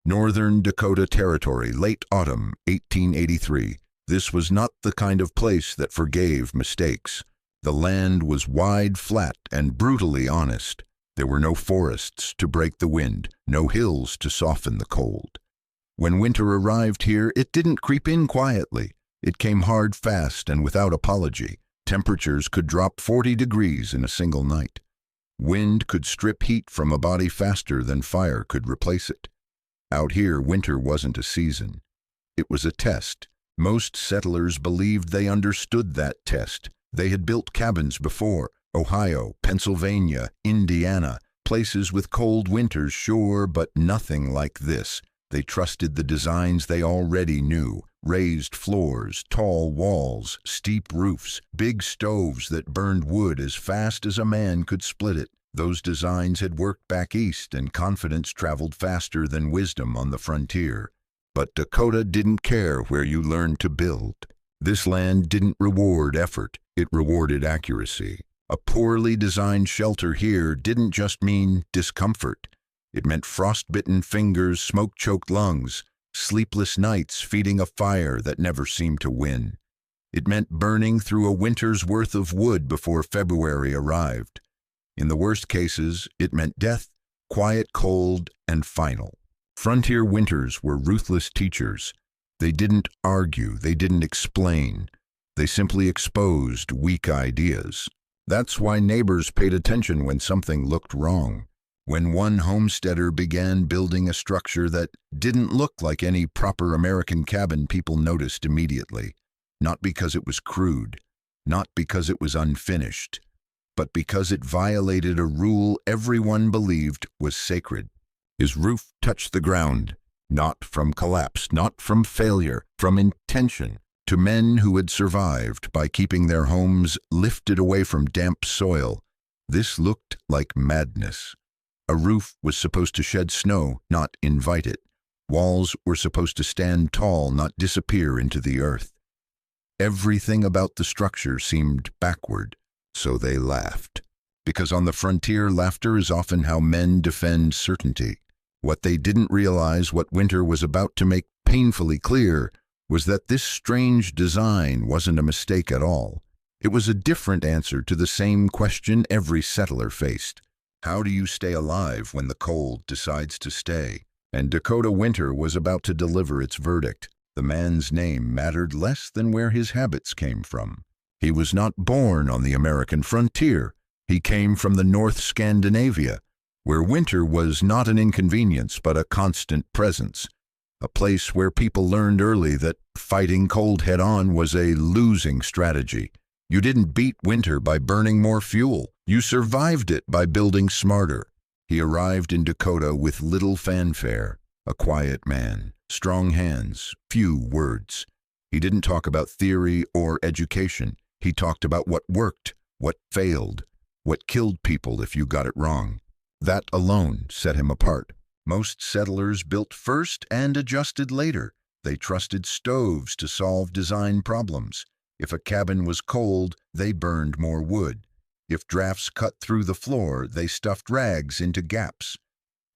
Northern Dakota Territory, late autumn, 1883. This was not the kind of place that forgave mistakes. The land was wide, flat, and brutally honest. There were no forests to break the wind, no hills to soften the cold. When winter arrived here, it didn't creep in quietly. It came hard, fast, and without apology. Temperatures could drop 40 degrees in a single night. Wind could strip heat from a body faster than fire could replace it. Out here, winter wasn't a season. It was a test. Most settlers believed they understood that test. They had built cabins before: Ohio, Pennsylvania, Indiana, places with cold winters, sure, but nothing like this. They trusted the designs they already knew: raised floors, tall walls, steep roofs, big stoves that burned wood as fast as a man could split it. Those designs had worked back east, and confidence traveled faster than wisdom on the frontier. But Dakota didn't care where you learned to build. This land didn't reward effort, it rewarded accuracy. A poorly designed shelter here didn't just mean discomfort. It meant frostbitten fingers, smoke-choked lungs, sleepless nights feeding a fire that never seemed to win. It meant burning through a winter's worth of wood before February arrived. In the worst cases, it meant death, quiet, cold, and final. Frontier winters were ruthless teachers. They didn't argue, they didn't explain. They simply exposed weak ideas. That's why neighbors paid attention when something looked wrong. When one homesteader began building a structure that didn't look like any proper American cabin, people noticed immediately. Not because it was crude, not because it was unfinished, but because it violated a rule everyone believed was sacred. His roof touched the ground, not from collapse, not from failure, from intention. To men who had survived by keeping their homes lifted away from damp soil, this looked like madness. A roof was supposed to shed snow, not invite it. Walls were supposed to stand tall, not disappear into the earth. Everything about the structure seemed backward, so they laughed. Because on the frontier, laughter is often how men defend certainty. What they didn't realize, what winter was about to make painfully clear, was that this strange design wasn't a mistake at all. It was a different answer to the same question every settler faced. How do you stay alive when the cold decides to stay? And Dakota winter was about to deliver its verdict. The man's name mattered less than where his habits came from. He was not born on the American frontier. He came from the North Scandinavia, where winter was not an inconvenience but a constant presence. A place where people learned early that fighting cold head-on was a losing strategy. You didn't beat winter by burning more fuel. You survived it by building smarter. He arrived in Dakota with little fanfare, a quiet man, strong hands, few words. He didn't talk about theory or education. He talked about what worked, what failed, what killed people if you got it wrong. That alone set him apart. Most settlers built first and adjusted later. They trusted stoves to solve design problems. If a cabin was cold, they burned more wood. If drafts cut through the floor, they stuffed rags into gaps.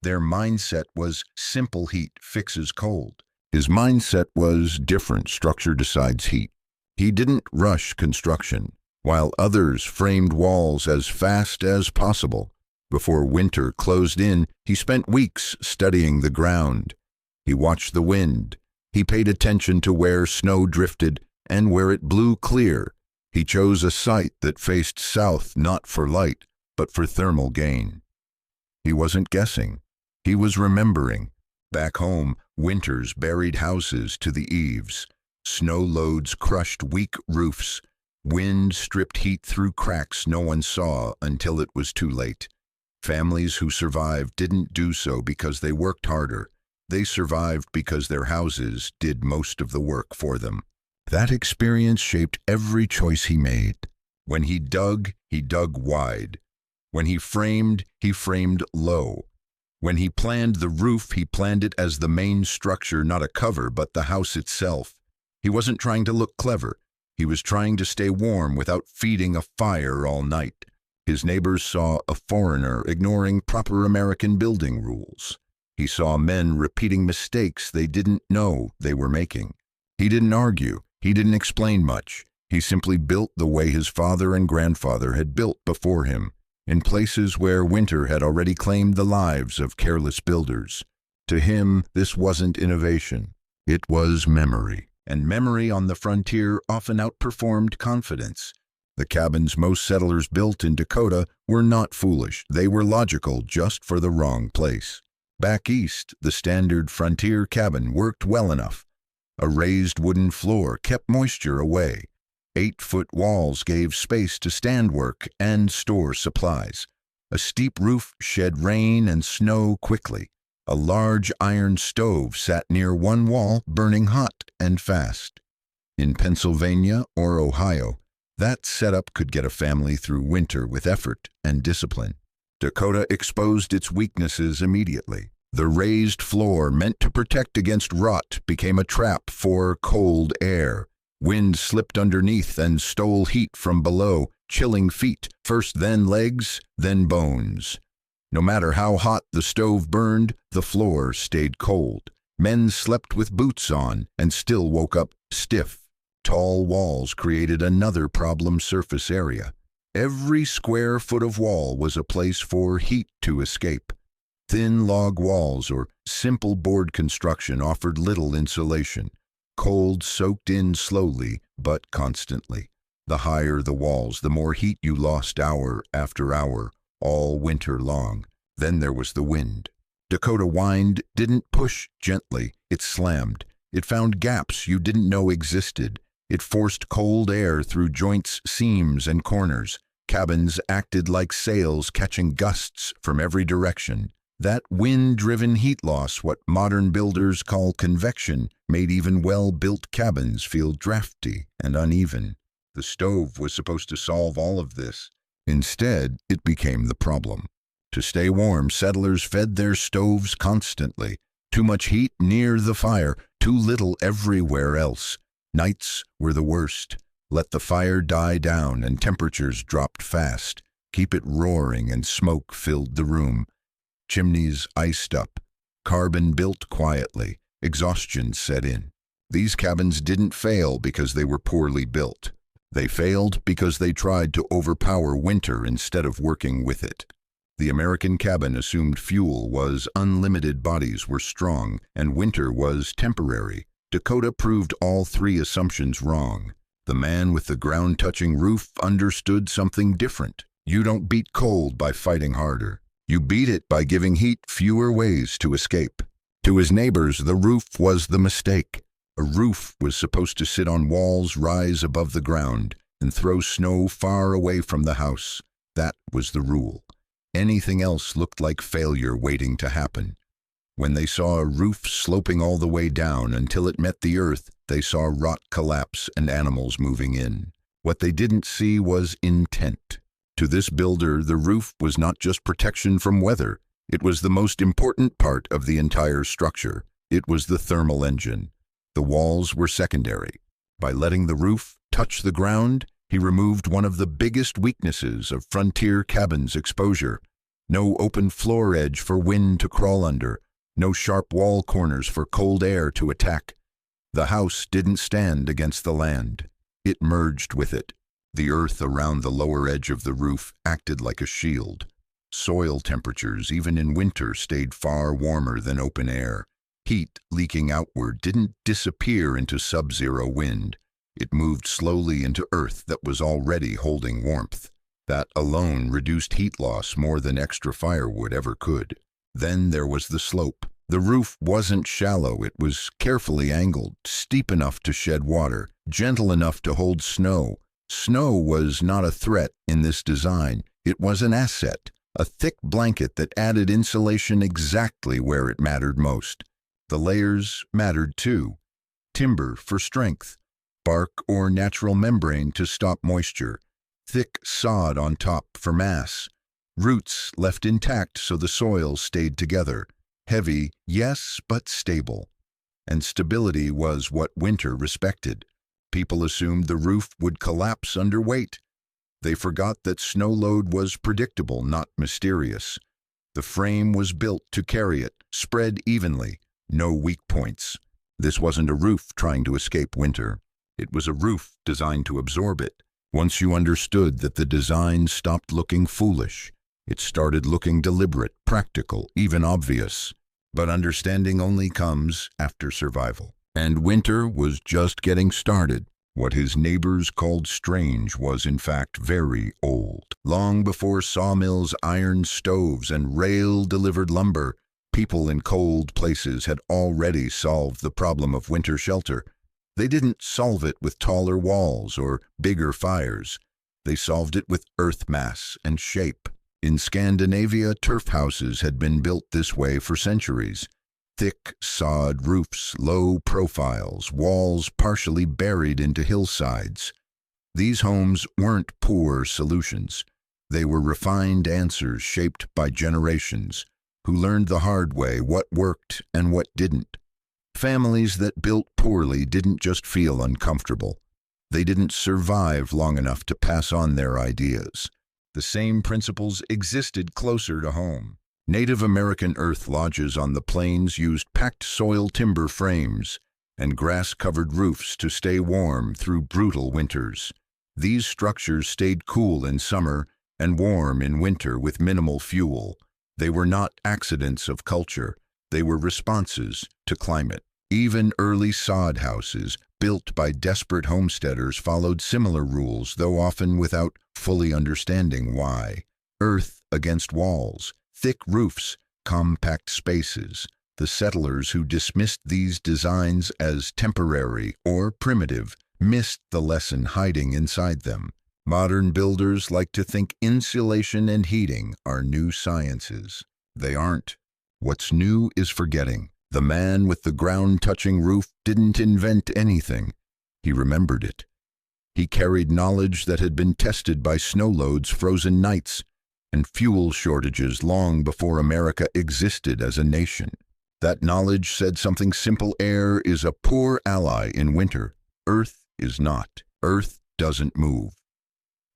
Their mindset was simple heat fixes cold. His mindset was different. Structure decides heat. He didn't rush construction, while others framed walls as fast as possible. Before winter closed in, he spent weeks studying the ground. He watched the wind. He paid attention to where snow drifted and where it blew clear. He chose a site that faced south not for light, but for thermal gain. He wasn't guessing. He was remembering. Back home, winters buried houses to the eaves. Snow loads crushed weak roofs. Wind stripped heat through cracks no one saw until it was too late. Families who survived didn't do so because they worked harder. They survived because their houses did most of the work for them. That experience shaped every choice he made. When he dug wide. When he framed low. When he planned the roof, he planned it as the main structure, not a cover, but the house itself. He wasn't trying to look clever. He was trying to stay warm without feeding a fire all night. His neighbors saw a foreigner ignoring proper American building rules. He saw men repeating mistakes they didn't know they were making. He didn't argue. He didn't explain much. He simply built the way his father and grandfather had built before him, in places where winter had already claimed the lives of careless builders. To him, this wasn't innovation. It was memory, and memory on the frontier often outperformed confidence. The cabins most settlers built in Dakota were not foolish. They were logical, just for the wrong place. Back east, the standard frontier cabin worked well enough. A raised wooden floor kept moisture away. 8-foot walls gave space to stand work and store supplies. A steep roof shed rain and snow quickly. A large iron stove sat near one wall, burning hot and fast. In Pennsylvania or Ohio, that setup could get a family through winter with effort and discipline. Dakota exposed its weaknesses immediately. The raised floor meant to protect against rot became a trap for cold air. Wind slipped underneath and stole heat from below, chilling feet, first then legs, then bones. No matter how hot the stove burned, the floor stayed cold. Men slept with boots on and still woke up stiff. Tall walls created another problem surface area. Every square foot of wall was a place for heat to escape. Thin log walls or simple board construction offered little insulation. Cold soaked in slowly but constantly. The higher the walls, the more heat you lost hour after hour, all winter long. Then there was the wind. Dakota wind didn't push gently, it slammed. It found gaps you didn't know existed. It forced cold air through joints, seams, and corners. Cabins acted like sails catching gusts from every direction. That wind-driven heat loss, what modern builders call convection, made even well-built cabins feel drafty and uneven. The stove was supposed to solve all of this. Instead, it became the problem. To stay warm, settlers fed their stoves constantly. Too much heat near the fire, too little everywhere else. Nights were the worst. Let the fire die down and temperatures dropped fast. Keep it roaring and smoke filled the room. Chimneys iced up. Carbon built quietly. Exhaustion set in. These cabins didn't fail because they were poorly built. They failed because they tried to overpower winter instead of working with it. The American cabin assumed fuel was unlimited, bodies were strong, and winter was temporary. Dakota proved all three assumptions wrong. The man with the ground-touching roof understood something different. You don't beat cold by fighting harder. You beat it by giving heat fewer ways to escape. To his neighbors, the roof was the mistake. A roof was supposed to sit on walls, rise above the ground, and throw snow far away from the house. That was the rule. Anything else looked like failure waiting to happen. When they saw a roof sloping all the way down until it met the earth, they saw rot collapse and animals moving in. What they didn't see was intent. To this builder, the roof was not just protection from weather. It was the most important part of the entire structure. It was the thermal engine. The walls were secondary. By letting the roof touch the ground, he removed one of the biggest weaknesses of frontier cabins' exposure. No open floor edge for wind to crawl under. No sharp wall corners for cold air to attack. The house didn't stand against the land. It merged with it. The earth around the lower edge of the roof acted like a shield. Soil temperatures, even in winter, stayed far warmer than open air. Heat leaking outward didn't disappear into sub-zero wind. It moved slowly into earth that was already holding warmth. That alone reduced heat loss more than extra firewood ever could. Then there was the slope. The roof wasn't shallow. It was carefully angled, steep enough to shed water, gentle enough to hold snow. Snow was not a threat in this design. It was an asset, a thick blanket that added insulation exactly where it mattered most. The layers mattered too. Timber for strength, bark or natural membrane to stop moisture, thick sod on top for mass, roots left intact so the soil stayed together. Heavy, yes, but stable. And stability was what winter respected. People assumed the roof would collapse under weight. They forgot that snow load was predictable, not mysterious. The frame was built to carry it, spread evenly, no weak points. This wasn't a roof trying to escape winter. It was a roof designed to absorb it. Once you understood that, the design stopped looking foolish. It started looking deliberate, practical, even obvious. But understanding only comes after survival. And winter was just getting started. What his neighbors called strange was in fact very old. Long before sawmills, iron stoves, and rail-delivered lumber, people in cold places had already solved the problem of winter shelter. They didn't solve it with taller walls or bigger fires. They solved it with earth mass and shape. In Scandinavia, turf houses had been built this way for centuries. Thick sod roofs, low profiles, walls partially buried into hillsides. These homes weren't poor solutions. They were refined answers shaped by generations, who learned the hard way what worked and what didn't. Families that built poorly didn't just feel uncomfortable. They didn't survive long enough to pass on their ideas. The same principles existed closer to home. Native American earth lodges on the plains used packed soil timber frames and grass-covered roofs to stay warm through brutal winters. These structures stayed cool in summer and warm in winter with minimal fuel. They were not accidents of culture. They were responses to climate. Even early sod houses, built by desperate homesteaders, followed similar rules, though often without fully understanding why. Earth against walls, thick roofs, compact spaces. The settlers who dismissed these designs as temporary or primitive missed the lesson hiding inside them. Modern builders like to think insulation and heating are new sciences. They aren't. What's new is forgetting. The man with the ground-touching roof didn't invent anything. He remembered it. He carried knowledge that had been tested by snow loads, frozen nights, and fuel shortages long before America existed as a nation. That knowledge said something simple: air is a poor ally in winter. Earth is not. Earth doesn't move.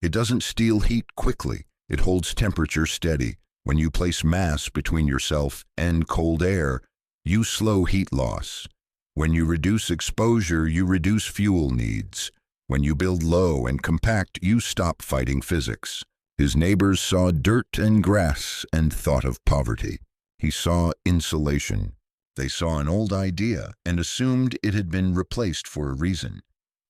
It doesn't steal heat quickly. It holds temperature steady. When you place mass between yourself and cold air, you slow heat loss. When you reduce exposure, you reduce fuel needs. When you build low and compact, you stop fighting physics. His neighbors saw dirt and grass and thought of poverty. He saw insulation. They saw an old idea and assumed it had been replaced for a reason.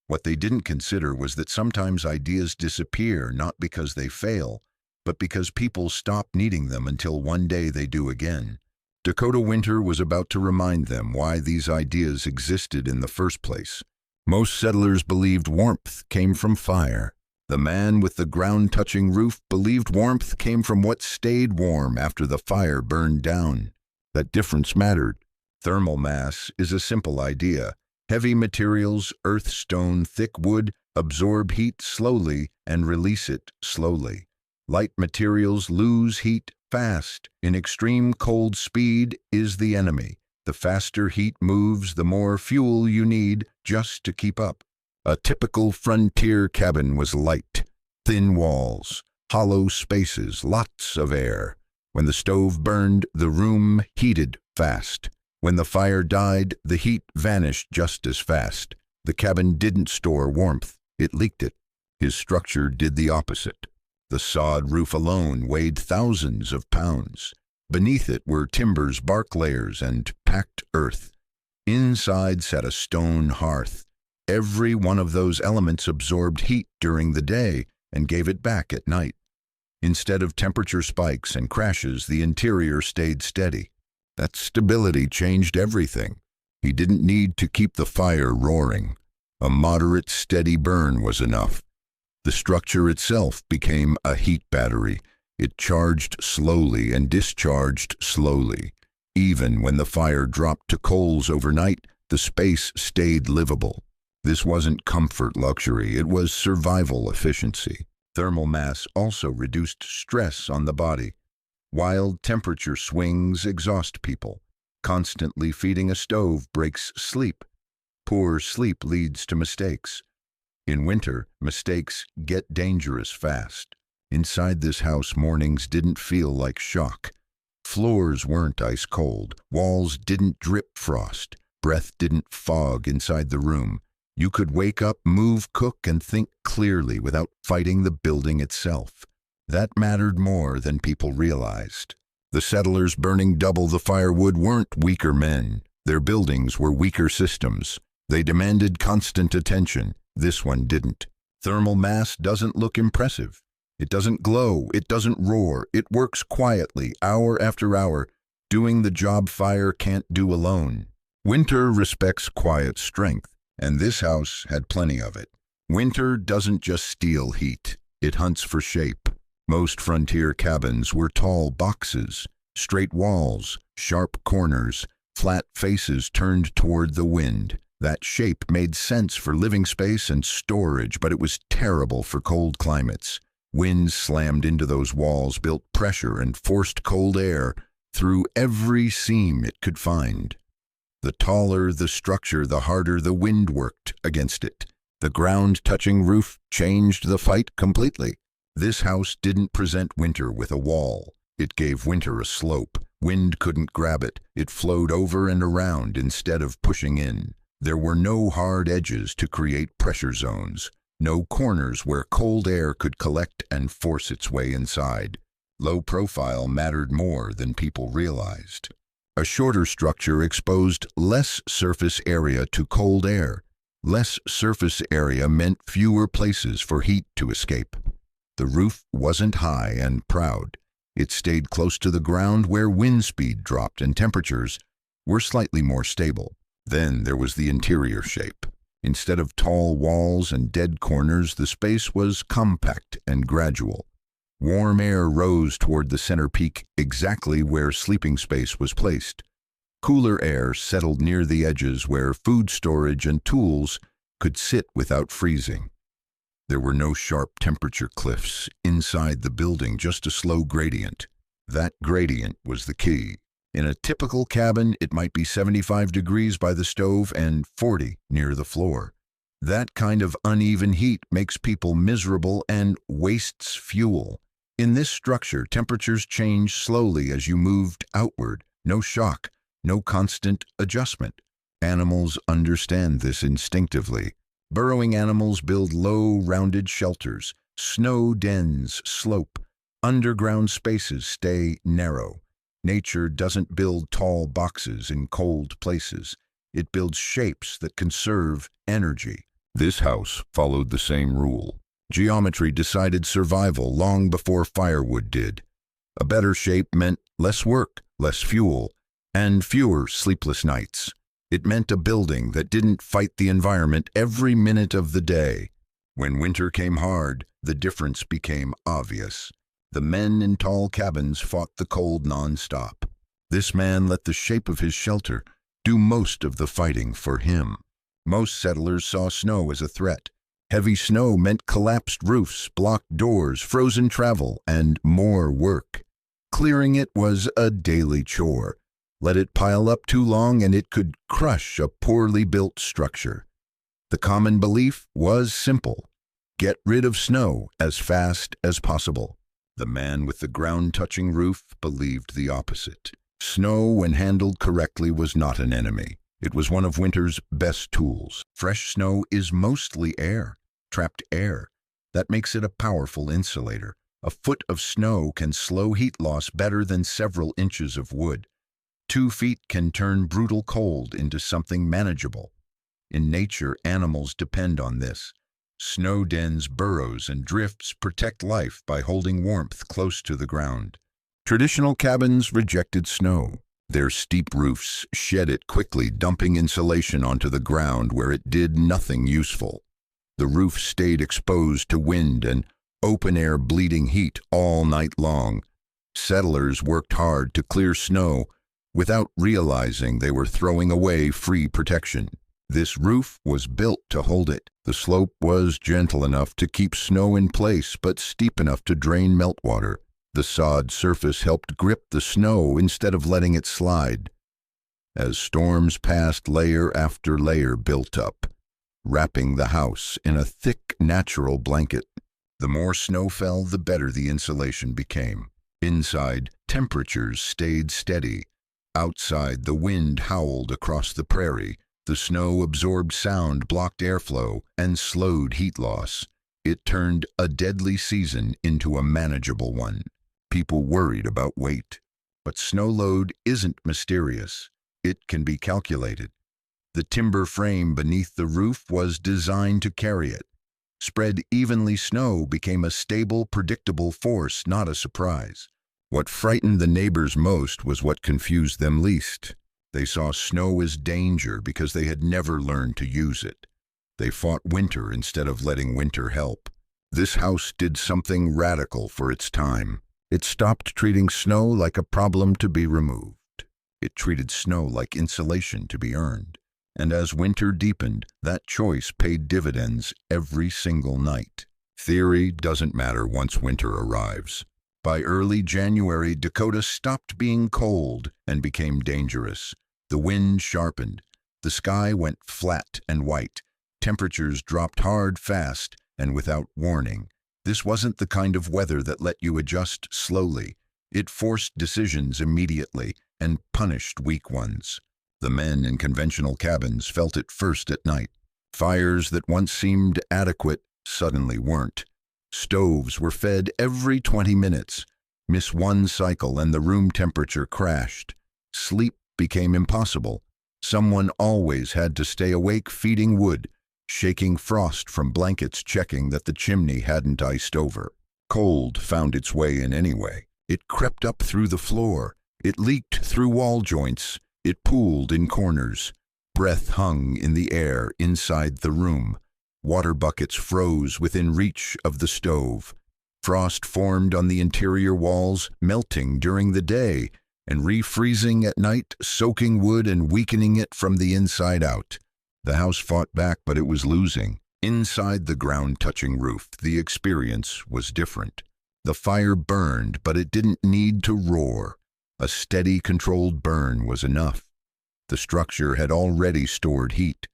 What they didn't consider was that sometimes ideas disappear not because they fail, but because people stop needing them until one day they do again. Dakota winter was about to remind them why these ideas existed in the first place. Most settlers believed warmth came from fire. The man with the ground-touching roof believed warmth came from what stayed warm after the fire burned down. That difference mattered. Thermal mass is a simple idea. Heavy materials, earth, stone, thick wood, absorb heat slowly and release it slowly. Light materials lose heat fast. In extreme cold, speed is the enemy. The faster heat moves, the more fuel you need just to keep up. A typical frontier cabin was light, thin walls, hollow spaces, lots of air. When the stove burned, the room heated fast. When the fire died, the heat vanished just as fast. The cabin didn't store warmth, it leaked it. His structure did the opposite. The sod roof alone weighed thousands of pounds. Beneath it were timbers, bark layers, and packed earth. Inside sat a stone hearth. Every one of those elements absorbed heat during the day and gave it back at night. Instead of temperature spikes and crashes, the interior stayed steady. That stability changed everything. He didn't need to keep the fire roaring. A moderate, steady burn was enough. The structure itself became a heat battery. It charged slowly and discharged slowly. Even when the fire dropped to coals overnight, the space stayed livable. This wasn't comfort luxury, it was survival efficiency. Thermal mass also reduced stress on the body. Wild temperature swings exhaust people. Constantly feeding a stove breaks sleep. Poor sleep leads to mistakes. In winter, mistakes get dangerous fast. Inside this house, mornings didn't feel like shock. Floors weren't ice cold, walls didn't drip frost, breath didn't fog inside the room. You could wake up, move, cook, and think clearly without fighting the building itself. That mattered more than people realized. The settlers burning double the firewood weren't weaker men. Their buildings were weaker systems. They demanded constant attention. This one didn't. Thermal mass doesn't look impressive. It doesn't glow. It doesn't roar. It works quietly, hour after hour, doing the job fire can't do alone. Winter respects quiet strength, and this house had plenty of it. Winter doesn't just steal heat. It hunts for shape. Most frontier cabins were tall boxes, straight walls, sharp corners, flat faces turned toward the wind. That shape made sense for living space and storage, but it was terrible for cold climates. Winds slammed into those walls, built pressure, and forced cold air through every seam it could find. The taller the structure, the harder the wind worked against it. The ground-touching roof changed the fight completely. This house didn't present winter with a wall. It gave winter a slope. Wind couldn't grab it. It flowed over and around instead of pushing in. There were no hard edges to create pressure zones. No corners where cold air could collect and force its way inside. Low profile mattered more than people realized. A shorter structure exposed less surface area to cold air. Less surface area meant fewer places for heat to escape. The roof wasn't high and proud. It stayed close to the ground where wind speed dropped and temperatures were slightly more stable. Then there was the interior shape. Instead of tall walls and dead corners, the space was compact and gradual. Warm air rose toward the center peak exactly where sleeping space was placed. Cooler air settled near the edges where food storage and tools could sit without freezing. There were no sharp temperature cliffs inside the building, just a slow gradient. That gradient was the key. In a typical cabin, it might be 75 degrees by the stove and 40 near the floor. That kind of uneven heat makes people miserable and wastes fuel. In this structure, temperatures change slowly as you moved outward. No shock, no constant adjustment. Animals understand this instinctively. Burrowing animals build low, rounded shelters. Snow dens slope. Underground spaces stay narrow. Nature doesn't build tall boxes in cold places. It builds shapes that conserve energy. This house followed the same rule. Geometry decided survival long before firewood did. A better shape meant less work, less fuel, and fewer sleepless nights. It meant a building that didn't fight the environment every minute of the day. When winter came hard, the difference became obvious. The men in tall cabins fought the cold non-stop. This man let the shape of his shelter do most of the fighting for him. Most settlers saw snow as a threat. Heavy snow meant collapsed roofs, blocked doors, frozen travel, and more work. Clearing it was a daily chore. Let it pile up too long and it could crush a poorly built structure. The common belief was simple. Get rid of snow as fast as possible. The man with the ground-touching roof believed the opposite. Snow, when handled correctly, was not an enemy. It was one of winter's best tools. Fresh snow is mostly air, trapped air. That makes it a powerful insulator. A foot of snow can slow heat loss better than several inches of wood. 2 feet can turn brutal cold into something manageable. In nature, animals depend on this. Snow dens, burrows, and drifts protect life by holding warmth close to the ground. Traditional cabins rejected snow. Their steep roofs shed it quickly, dumping insulation onto the ground where it did nothing useful. The roof stayed exposed to wind and open-air bleeding heat all night long. Settlers worked hard to clear snow without realizing they were throwing away free protection. This roof was built to hold it. The slope was gentle enough to keep snow in place, but steep enough to drain meltwater. The sod surface helped grip the snow instead of letting it slide. As storms passed, layer after layer built up, wrapping the house in a thick, natural blanket. The more snow fell, the better the insulation became. Inside, temperatures stayed steady. Outside, the wind howled across the prairie. The snow-absorbed sound blocked airflow and slowed heat loss. It turned a deadly season into a manageable one. People worried about weight. But snow load isn't mysterious. It can be calculated. The timber frame beneath the roof was designed to carry it. Spread evenly, snow became a stable, predictable force, not a surprise. What frightened the neighbors most was what confused them least. They saw snow as danger because they had never learned to use it. They fought winter instead of letting winter help. This house did something radical for its time. It stopped treating snow like a problem to be removed. It treated snow like insulation to be earned. And as winter deepened, that choice paid dividends every single night. Theory doesn't matter once winter arrives. By early January, Dakota stopped being cold and became dangerous. The wind sharpened. The sky went flat and white. Temperatures dropped hard, fast, and without warning. This wasn't the kind of weather that let you adjust slowly. It forced decisions immediately and punished weak ones. The men in conventional cabins felt it first at night. Fires that once seemed adequate suddenly weren't. Stoves were fed every 20 minutes. Miss one cycle and the room temperature crashed. Sleep became impossible. Someone always had to stay awake feeding wood, shaking frost from blankets, checking that the chimney hadn't iced over. Cold found its way in anyway. It crept up through the floor. It leaked through wall joints. It pooled in corners. Breath hung in the air inside the room. Water buckets froze within reach of the stove. Frost formed on the interior walls, melting during the day and refreezing at night, soaking wood and weakening it from the inside out. The house fought back, but it was losing. Inside the ground-touching roof, the experience was different. The fire burned, but it didn't need to roar. A steady, controlled burn was enough. The structure had already stored heat.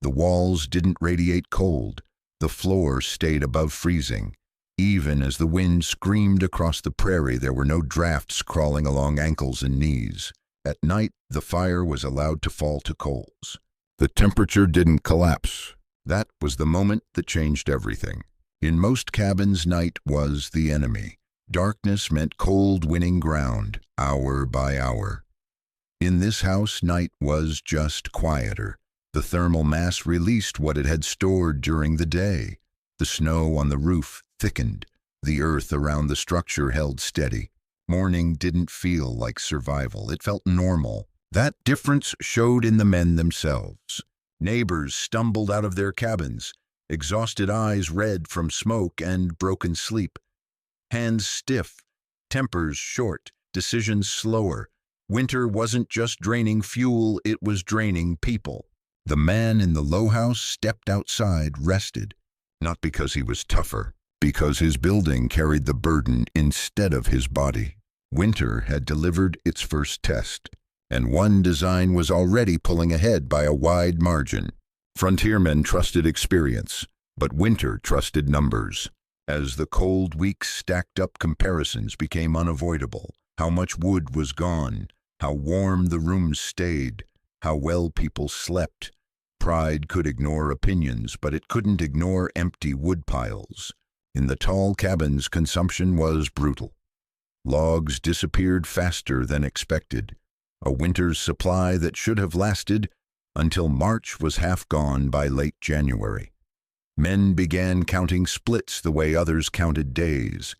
The walls didn't radiate cold. The floor stayed above freezing. Even as the wind screamed across the prairie, there were no drafts crawling along ankles and knees. At night, the fire was allowed to fall to coals. The temperature didn't collapse. That was the moment that changed everything. In most cabins, night was the enemy. Darkness meant cold winning ground, hour by hour. In this house, night was just quieter. The thermal mass released what it had stored during the day. The snow on the roof thickened. The earth around the structure held steady. Morning didn't feel like survival. It felt normal. That difference showed in the men themselves. Neighbors stumbled out of their cabins, exhausted eyes red from smoke and broken sleep. Hands stiff, tempers short, decisions slower. Winter wasn't just draining fuel, it was draining people. The man in the low house stepped outside, rested. Not because he was tougher, because his building carried the burden instead of his body. Winter had delivered its first test, and one design was already pulling ahead by a wide margin. Frontiermen trusted experience, but winter trusted numbers. As the cold weeks stacked up, comparisons became unavoidable. How much wood was gone, how warm the rooms stayed, how well people slept. Pride could ignore opinions, but it couldn't ignore empty wood piles. In the tall cabins, consumption was brutal. Logs disappeared faster than expected. A winter's supply that should have lasted until March was half gone by late January. Men began counting splits the way others counted days.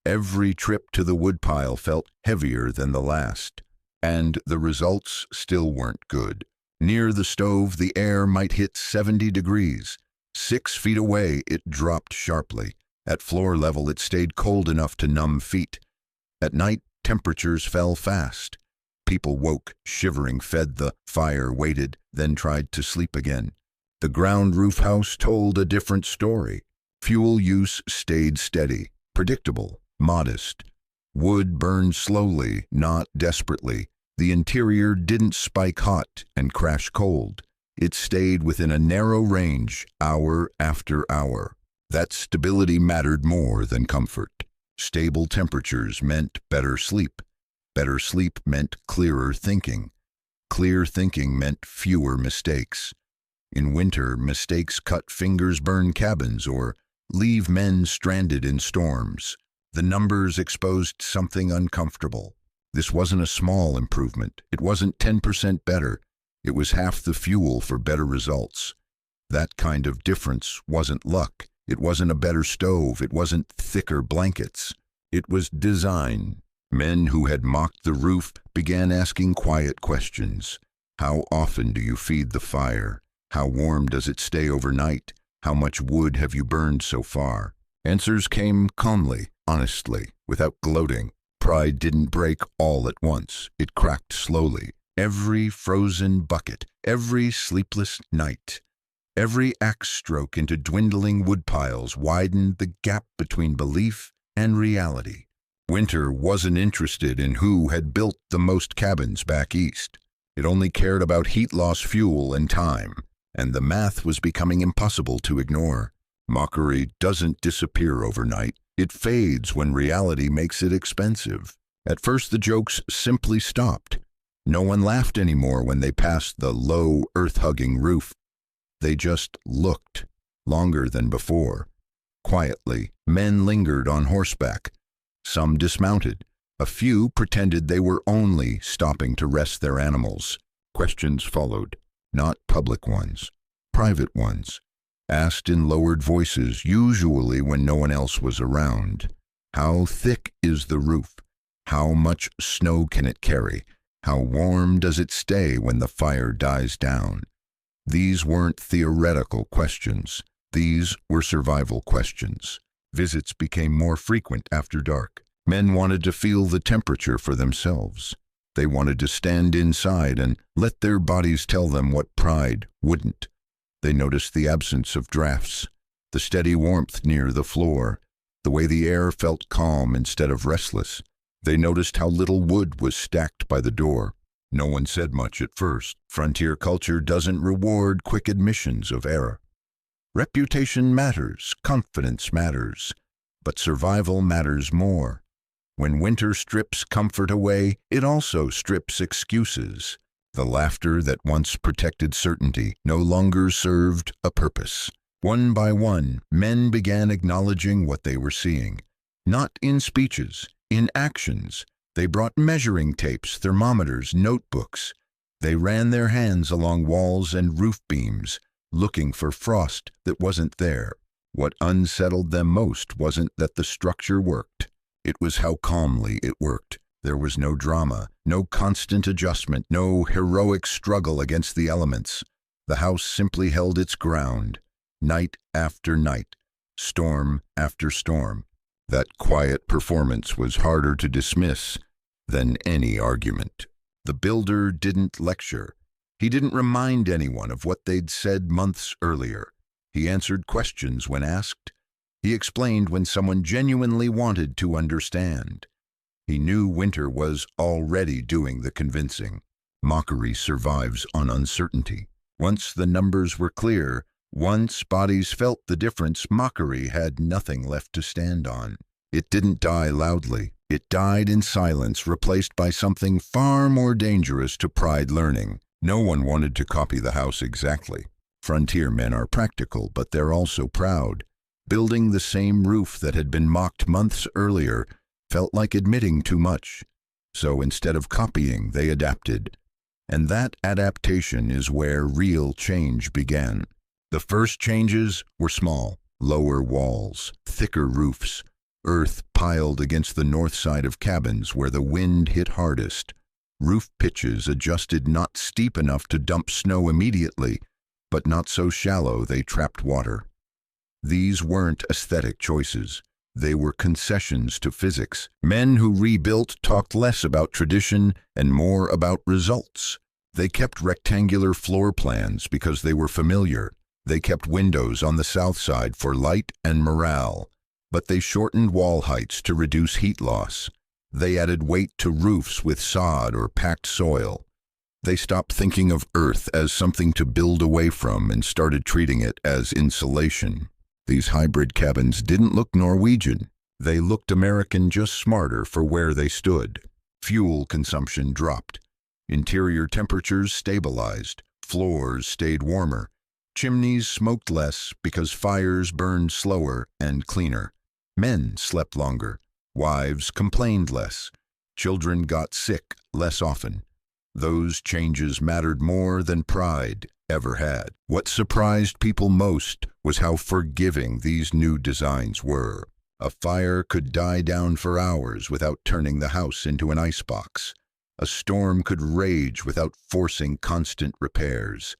Every trip to the woodpile felt heavier than the last, and the results still weren't good. Near the stove, the air might hit 70 degrees. 6 feet away, it dropped sharply. At floor level, it stayed cold enough to numb feet. At night, temperatures fell fast. People woke, shivering, fed the fire, waited, then tried to sleep again. The ground roof house told a different story. Fuel use stayed steady, predictable, modest. Wood burned slowly, not desperately. The interior didn't spike hot and crash cold. It stayed within a narrow range, hour after hour. That stability mattered more than comfort. Stable temperatures meant better sleep. Better sleep meant clearer thinking. Clear thinking meant fewer mistakes. In winter, mistakes cut fingers, burn cabins, or leave men stranded in storms. The numbers exposed something uncomfortable. This wasn't a small improvement. It wasn't 10% better. It was half the fuel for better results. That kind of difference wasn't luck. It wasn't a better stove. It wasn't thicker blankets. It was design. Men who had mocked the roof began asking quiet questions. How often do you feed the fire? How warm does it stay overnight? How much wood have you burned so far? Answers came calmly, honestly, without gloating. Pride didn't break all at once. It cracked slowly. Every frozen bucket, every sleepless night, every axe stroke into dwindling woodpiles widened the gap between belief and reality. Winter wasn't interested in who had built the most cabins back east. It only cared about heat loss, fuel, and time. And the math was becoming impossible to ignore. Mockery doesn't disappear overnight. It fades when reality makes it expensive. At first, the jokes simply stopped. No one laughed anymore when they passed the low, earth-hugging roof. They just looked, longer than before. Quietly, men lingered on horseback. Some dismounted. A few pretended they were only stopping to rest their animals. Questions followed. Not public ones, private ones, asked in lowered voices, usually when no one else was around. How thick is the roof? How much snow can it carry? How warm does it stay when the fire dies down? These weren't theoretical questions. These were survival questions. Visits became more frequent after dark. Men wanted to feel the temperature for themselves. They wanted to stand inside and let their bodies tell them what pride wouldn't. They noticed the absence of drafts, the steady warmth near the floor, the way the air felt calm instead of restless. They noticed how little wood was stacked by the door. No one said much at first. Frontier culture doesn't reward quick admissions of error. Reputation matters, confidence matters, but survival matters more. When winter strips comfort away, it also strips excuses. The laughter that once protected certainty no longer served a purpose. One by one, men began acknowledging what they were seeing. Not in speeches, in actions. They brought measuring tapes, thermometers, notebooks. They ran their hands along walls and roof beams, looking for frost that wasn't there. What unsettled them most wasn't that the structure worked. It was how calmly it worked. There was no drama, no constant adjustment, no heroic struggle against the elements. The house simply held its ground, night after night, storm after storm. That quiet performance was harder to dismiss than any argument. The builder didn't lecture. He didn't remind anyone of what they'd said months earlier. He answered questions when asked. He explained when someone genuinely wanted to understand. He knew winter was already doing the convincing. Mockery survives on uncertainty. Once the numbers were clear, once bodies felt the difference, mockery had nothing left to stand on. It didn't die loudly. It died in silence, replaced by something far more dangerous to pride learning. No one wanted to copy the house exactly. Frontier men are practical, but they're also proud. Building the same roof that had been mocked months earlier felt like admitting too much. So instead of copying, they adapted. And that adaptation is where real change began. The first changes were small. Lower walls, thicker roofs, earth piled against the north side of cabins where the wind hit hardest. Roof pitches adjusted, not steep enough to dump snow immediately, but not so shallow they trapped water. These weren't aesthetic choices. They were concessions to physics. Men who rebuilt talked less about tradition and more about results. They kept rectangular floor plans because they were familiar. They kept windows on the south side for light and morale. But they shortened wall heights to reduce heat loss. They added weight to roofs with sod or packed soil. They stopped thinking of earth as something to build away from and started treating it as insulation. These hybrid cabins didn't look Norwegian. They looked American, just smarter for where they stood. Fuel consumption dropped. Interior temperatures stabilized. Floors stayed warmer. Chimneys smoked less because fires burned slower and cleaner. Men slept longer. Wives complained less. Children got sick less often. Those changes mattered more than pride ever had. What surprised people most was how forgiving these new designs were. A fire could die down for hours without turning the house into an icebox. A storm could rage without forcing constant repairs.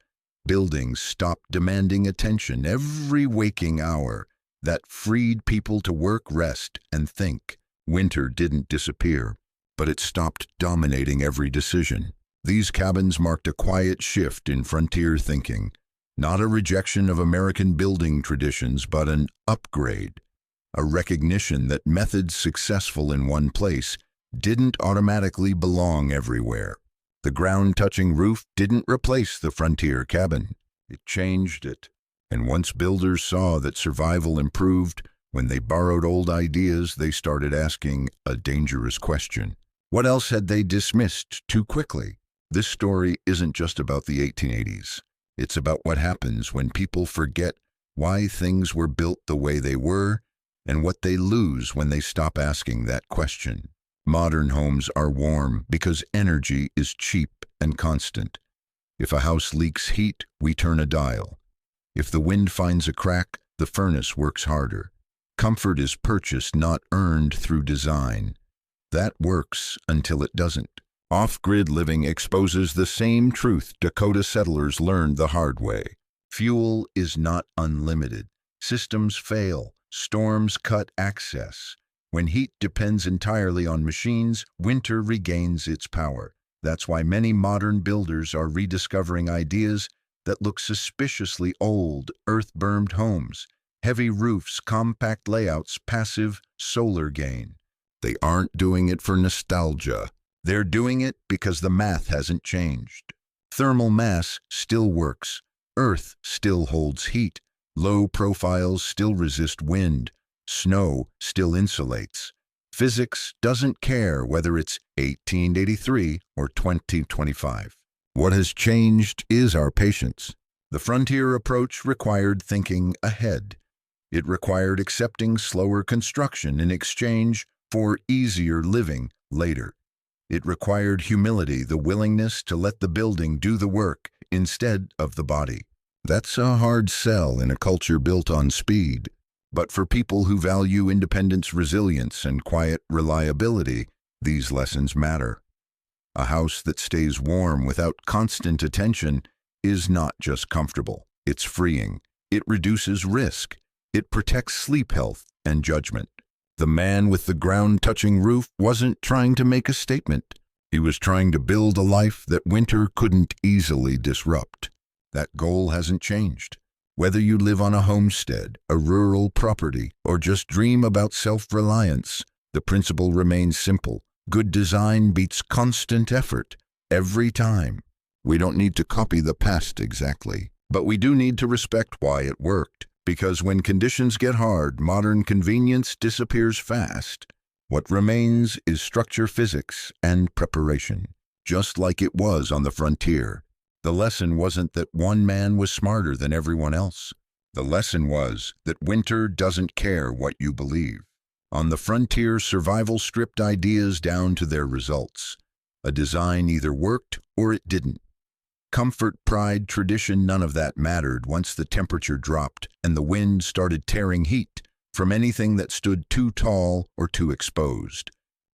Buildings stopped demanding attention every waking hour. That freed people to work, rest, and think. Winter didn't disappear, but it stopped dominating every decision. These cabins marked a quiet shift in frontier thinking, not a rejection of American building traditions, but an upgrade, a recognition that methods successful in one place didn't automatically belong everywhere. The ground-touching roof didn't replace the frontier cabin. It changed it. And once builders saw that survival improved, when they borrowed old ideas, they started asking a dangerous question. What else had they dismissed too quickly? This story isn't just about the 1880s. It's about what happens when people forget why things were built the way they were and what they lose when they stop asking that question. Modern homes are warm because energy is cheap and constant. If a house leaks heat, we turn a dial. If the wind finds a crack, the furnace works harder. Comfort is purchased, not earned through design. That works until it doesn't. Off-grid living exposes the same truth Dakota settlers learned the hard way. Fuel is not unlimited. Systems fail. Storms cut access. When heat depends entirely on machines, winter regains its power. That's why many modern builders are rediscovering ideas that look suspiciously old: earth-bermed homes, heavy roofs, compact layouts, passive solar gain. They aren't doing it for nostalgia. They're doing it because the math hasn't changed. Thermal mass still works. Earth still holds heat. Low profiles still resist wind. Snow still insulates. Physics doesn't care whether it's 1883 or 2025. What has changed is our patience. The frontier approach required thinking ahead. It required accepting slower construction in exchange for easier living later. It required humility, the willingness to let the building do the work instead of the body. That's a hard sell in a culture built on speed. But for people who value independence, resilience, and quiet reliability, these lessons matter. A house that stays warm without constant attention is not just comfortable. It's freeing. It reduces risk. It protects sleep health and judgment. The man with the ground-touching roof wasn't trying to make a statement. He was trying to build a life that winter couldn't easily disrupt. That goal hasn't changed. Whether you live on a homestead, a rural property, or just dream about self-reliance, the principle remains simple. Good design beats constant effort every time. We don't need to copy the past exactly, but we do need to respect why it worked. Because when conditions get hard, modern convenience disappears fast. What remains is structure, physics, and preparation, just like it was on the frontier. The lesson wasn't that one man was smarter than everyone else. The lesson was that winter doesn't care what you believe. On the frontier, survival stripped ideas down to their results. A design either worked or it didn't. Comfort, pride, tradition, none of that mattered once the temperature dropped and the wind started tearing heat from anything that stood too tall or too exposed.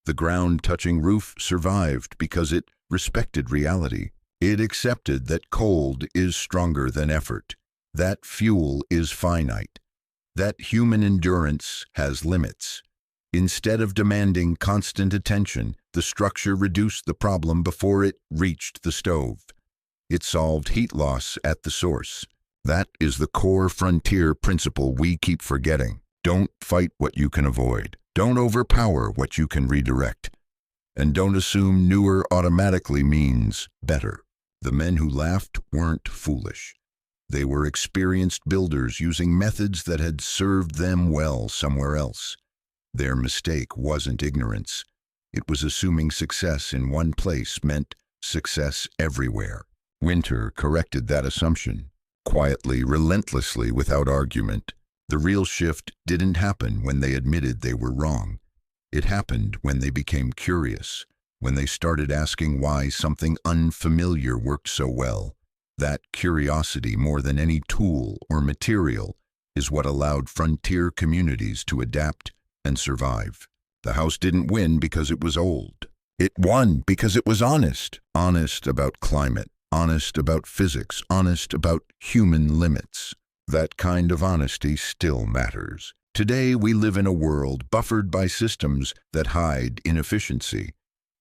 The ground-touching roof survived because it respected reality. It accepted that cold is stronger than effort, that fuel is finite, that human endurance has limits. Instead of demanding constant attention, the structure reduced the problem before it reached the stove. It solved heat loss at the source. That is the core frontier principle we keep forgetting. Don't fight what you can avoid. Don't overpower what you can redirect. And don't assume newer automatically means better. The men who laughed weren't foolish. They were experienced builders using methods that had served them well somewhere else. Their mistake wasn't ignorance. It was assuming success in one place meant success everywhere. Winter corrected that assumption, quietly, relentlessly, without argument. The real shift didn't happen when they admitted they were wrong. It happened when they became curious, when they started asking why something unfamiliar worked so well. That curiosity, more than any tool or material, is what allowed frontier communities to adapt and survive. The house didn't win because it was old. It won because it was honest. Honest about climate, honest about physics, honest about human limits. That kind of honesty still matters. Today we live in a world buffered by systems that hide inefficiency.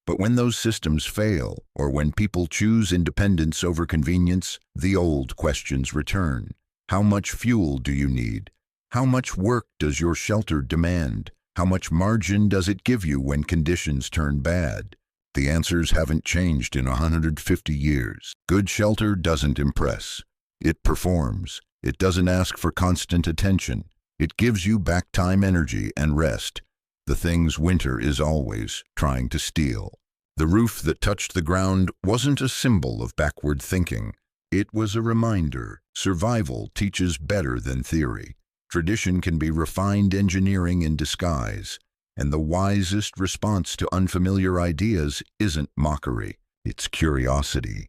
But when those systems fail, or when people choose independence over convenience, the old questions return. How much fuel do you need? How much work does your shelter demand? How much margin does it give you when conditions turn bad? The answers haven't changed in 150 years. Good shelter doesn't impress. It performs. It doesn't ask for constant attention. It gives you back time, energy, and rest, the things winter is always trying to steal. The roof that touched the ground wasn't a symbol of backward thinking. It was a reminder. Survival teaches better than theory. Tradition can be refined engineering in disguise, and the wisest response to unfamiliar ideas isn't mockery, it's curiosity.